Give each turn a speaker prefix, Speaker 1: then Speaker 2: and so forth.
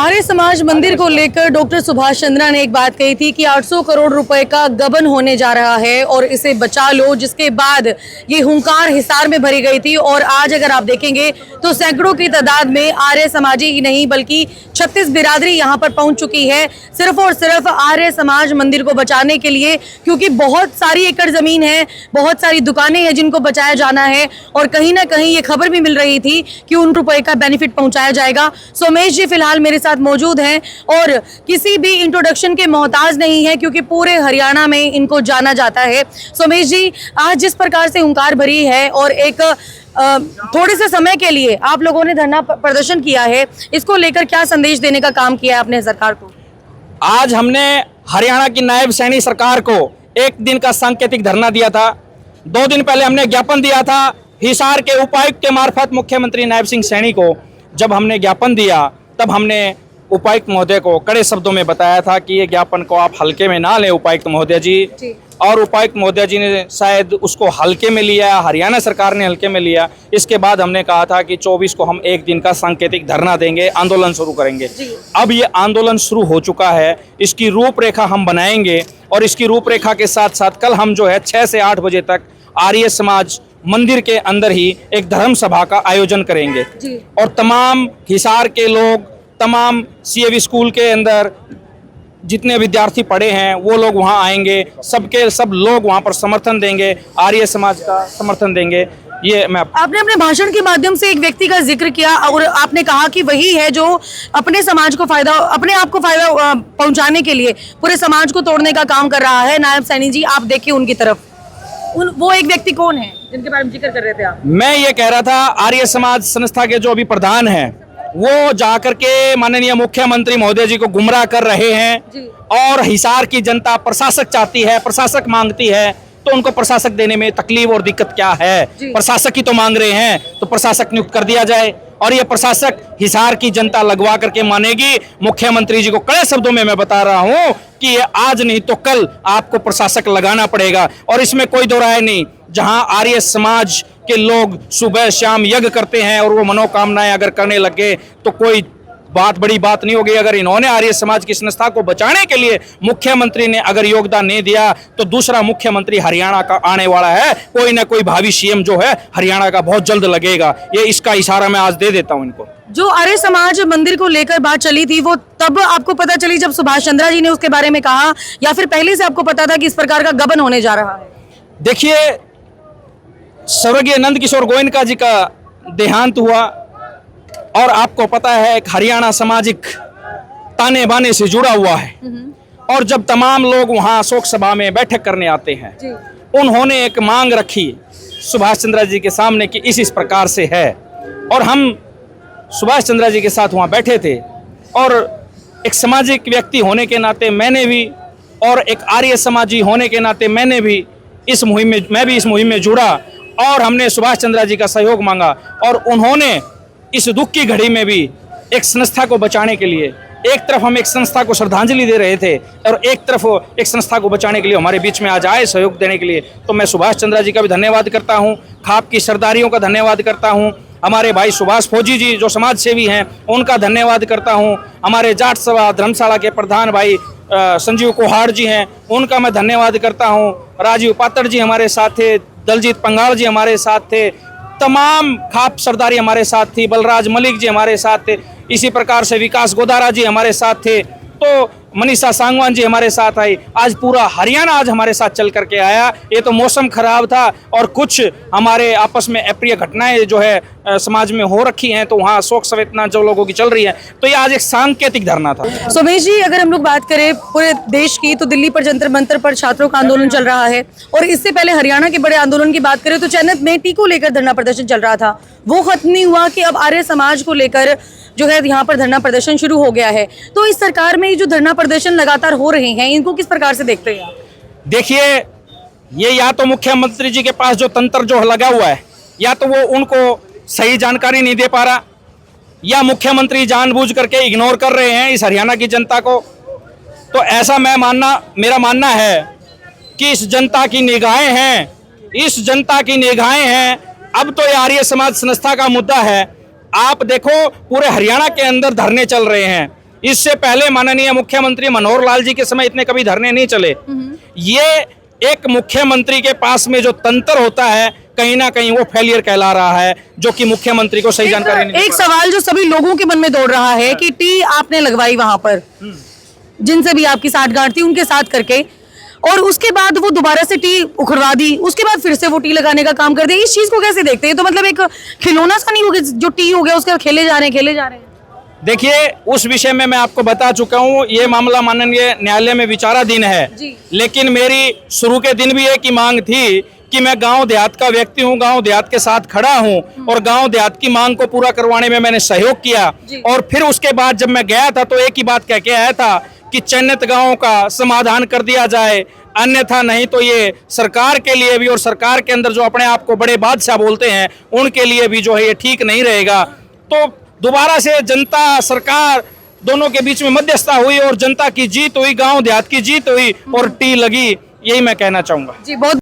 Speaker 1: आर्य समाज मंदिर को लेकर डॉक्टर सुभाष चंद्रा ने एक बात कही थी कि 800 करोड़ रुपए का गबन होने जा रहा है और इसे बचा लो, जिसके बाद ये हुंकार हिसार में भरी गई थी। और आज अगर आप देखेंगे तो सैकड़ों की तादाद में आर्य समाजी ही नहीं बल्कि 36 बिरादरी यहाँ पर पहुंच चुकी है, सिर्फ और सिर्फ आर्य समाज मंदिर को बचाने के लिए, क्योंकि बहुत सारी एकड़ जमीन है, बहुत सारी दुकानें हैं जिनको बचाया जाना है। और कहीं ना कहीं ये खबर भी मिल रही थी कि उन रुपए का बेनिफिट पहुंचाया जाएगा। सोमेश जी फिलहाल मेरे साथ मौजूद हैं और किसी भी इंट्रोडक्शन के मोहताज नहीं है, क्योंकि पूरे हरियाणा में इनको जाना जाता है। सोमेश जी, आज जिस प्रकार से हुंकार भरी है और एक थोड़े से समय के लिए आप लोगों ने धरना प्रदर्शन किया है, इसको लेकर क्या संदेश देने का काम किया है अपने सरकार को?
Speaker 2: आज हमने हरियाणा की नायब सैनी सरकार को एक दिन का सांकेतिक धरना दिया था। 2 दिन पहले हमने ज्ञापन दिया था हिसार के उपायुक्त के मार्फत मुख्यमंत्री नायब सिंह सैनी को। जब हमने ज्ञापन दिया तब हमने उपायुक्त महोदय को कड़े शब्दों में बताया था कि ये ज्ञापन को आप हल्के में ना लें उपायुक्त महोदय जी। और उपायुक्त महोदय जी ने शायद उसको हल्के में लिया, हरियाणा सरकार ने हल्के में लिया। इसके बाद हमने कहा था कि 24 को हम एक दिन का सांकेतिक धरना देंगे, आंदोलन शुरू करेंगे। अब ये आंदोलन शुरू हो चुका है, इसकी रूपरेखा हम बनाएंगे और इसकी रूपरेखा के साथ साथ कल हम जो है 6 से 8 बजे तक आर्य समाज मंदिर के अंदर ही एक धर्म सभा का आयोजन करेंगे। और तमाम हिसार के लोग, तमाम सीएवी स्कूल के अंदर जितने विद्यार्थी पढ़े हैं वो लोग वहां आएंगे, सबके सब लोग वहां पर समर्थन देंगे, आर्य समाज का समर्थन देंगे। ये मैं
Speaker 1: आपने अपने भाषण के माध्यम से एक व्यक्ति का जिक्र किया और आपने कहा कि वही है जो अपने समाज को फायदा, अपने आप को फायदा पहुंचाने के लिए पूरे समाज को तोड़ने का काम कर रहा है। नायब सैनी जी, आप देखिए उनकी तरफ, वो एक व्यक्ति कौन है जिनके बारे में जिक्र कर रहे थे आप?
Speaker 2: मैं ये कह रहा था आर्य समाज संस्था के जो अभी प्रधान हैं वो जाकर के माननीय मुख्यमंत्री महोदय जी को गुमराह कर रहे हैं। और हिसार की जनता प्रशासक चाहती है, प्रशासक मांगती है, तो उनको प्रशासक देने में तकलीफ और दिक्कत क्या है? प्रशासक ही तो मांग रहे हैं, तो प्रशासक नियुक्त कर दिया जाए। और ये प्रशासक हिसार की जनता लगवा करके मानेगी। मुख्यमंत्री जी को कड़े शब्दों में मैं बता रहा हूं कि ये आज नहीं तो कल आपको प्रशासक लगाना पड़ेगा। और इसमें कोई दो राय नहीं, जहां आर्य समाज के लोग सुबह शाम यज्ञ करते हैं और वो मनोकामनाएं अगर करने लगे तो कोई बड़ी बात नहीं होगी। अगर इन्होंने आर्य समाज की संस्था को बचाने के लिए मुख्यमंत्री ने अगर योगदान नहीं दिया तो दूसरा मुख्यमंत्री हरियाणा का आने वाला है। कोई ना कोई भावी सीएम जो है हरियाणा का बहुत जल्द लगेगा। ये इसका इशारा मैं आज दे देता हूं इनको।
Speaker 1: जो आर्य समाज मंदिर को लेकर बात चली थी वो तब आपको पता चली जब सुभाष चंद्रा जी ने उसके बारे में कहा, या फिर पहले से आपको पता था कि इस प्रकार का गबन होने जा रहा है?
Speaker 2: देखिए, स्वर्गीय नंद किशोर गोयनका जी का देहांत हुआ और आपको पता है एक हरियाणा सामाजिक ताने बाने से जुड़ा हुआ है। और जब तमाम लोग वहां शोक सभा में बैठक करने आते हैं, उन्होंने एक मांग रखी सुभाष चंद्रा जी के सामने कि इस प्रकार से है। और हम सुभाष चंद्रा जी के साथ वहां बैठे थे और एक सामाजिक व्यक्ति होने के नाते मैंने भी, और एक आर्य समाजी होने के नाते मैंने भी इस मुहिम में जुड़ा और हमने सुभाष चंद्रा जी का सहयोग मांगा। और उन्होंने इस दुख की घड़ी में भी एक संस्था को बचाने के लिए, एक तरफ हम एक संस्था को श्रद्धांजलि दे रहे थे और एक तरफ एक संस्था को बचाने के लिए हमारे बीच में आज आए सहयोग देने के लिए। तो मैं सुभाष चंद्रा जी का भी धन्यवाद करता हूं, खाप की सरदारियों का धन्यवाद करता हूं, हमारे भाई सुभाष फौजी जी जो समाज सेवी हैं उनका धन्यवाद करता हूं, हमारे जाट सभा धर्मशाला के प्रधान भाई संजीव कोहाड़ जी हैं उनका मैं धन्यवाद करता हूं, राजीव पात्र जी हमारे साथ थे, दलजीत पंगाल जी हमारे साथ थे, तमाम खाप सरदारी हमारे साथ थी, बलराज मलिक जी हमारे साथ थे, इसी प्रकार से विकास गोदारा जी हमारे साथ थे, तो मनीषा सांगवान जी हमारे साथ आई। आज पूरा हरियाणा आज हमारे साथ चल करके आया। ये तो मौसम खराब था और कुछ हमारे आपस में अप्रिय घटनाएं जो है समाज में हो रखी हैं, तो वहाँ शोक संवेदना जो लोगों की चल रही है, तो ये आज एक सांकेतिक धरना था।
Speaker 1: सोमेश जी, अगर हम लोग बात करें पूरे देश की, तो दिल्ली पर जंतर मंतर पर छात्रों का आंदोलन चल रहा है और इससे पहले हरियाणा के बड़े आंदोलन की बात करें तो चैनत में टी को लेकर धरना प्रदर्शन चल रहा था, वो खत्म नहीं हुआ कि अब आर्य समाज को लेकर जो है यहाँ पर धरना प्रदर्शन शुरू हो गया है। तो इस सरकार में जो धरना प्रदर्शन लगातार हो रहे हैं, इनको किस प्रकार से देखते हैं आप?
Speaker 2: देखिए, ये या तो मुख्यमंत्री जी के पास जो तंत्र जो लगा हुआ है, या तो वो उनको सही जानकारी नहीं दे पा रहा, या मुख्यमंत्री जानबूझ करके इग्नोर कर रहे हैं इस हरियाणा की जनता को। तो ऐसा मेरा मानना है कि इस जनता की निगाहें हैं, इस जनता की निगाहें हैं। अब तो ये आर्य समाज संस्था का मुद्दा है। आप देखो पूरे हरियाणा के अंदर धरने चल रहे हैं, इससे पहले माननीय मुख्यमंत्री मनोहर लाल जी के समय इतने कभी धरने नहीं चले। ये एक मुख्यमंत्री के पास में जो तंत्र होता है कहीं ना कहीं वो फेलियर कहला रहा है, जो कि मुख्यमंत्री को सही जानकारी नहीं।
Speaker 1: एक सवाल जो सभी लोगों के मन में दौड़ रहा है कि टी आपने लगवाई वहां पर, जिनसे भी आपकी साठगांठ थी उनके साथ करके, और उसके बाद वो दोबारा से टी उखड़वा दी, उसके बाद फिर से वो टी लगाने का काम कर दिया। इस चीज को कैसे देखते हैं? तो मतलब एक खिलौना सा नहीं हो गया जो टी हो गया उसके बाद खेले जा रहे हैं।
Speaker 2: देखिए, उस विषय में मैं आपको बता चुका हूँ, ये मामला माननीय न्यायालय में विचाराधीन है। लेकिन मेरी शुरू के दिन भी एक ही मांग थी कि मैं गांव देहात का व्यक्ति हूं, गांव देहात के साथ खड़ा हूं और गांव देहात की मांग को पूरा करवाने में मैंने सहयोग किया। और फिर उसके बाद जब मैं गया था तो एक ही बात कह के आया था कि चयनित गांवों का समाधान कर दिया जाए, अन्यथा नहीं तो ये सरकार के लिए भी और सरकार के अंदर जो अपने आप को बड़े बादशाह बोलते हैं उनके लिए भी जो है ये ठीक नहीं रहेगा। तो दोबारा से जनता सरकार दोनों के बीच में मध्यस्थता हुई और जनता की जीत हुई, गांव देहात की जीत हुई और टी लगी, यही मैं कहना चाहूंगा।
Speaker 1: जी बहुत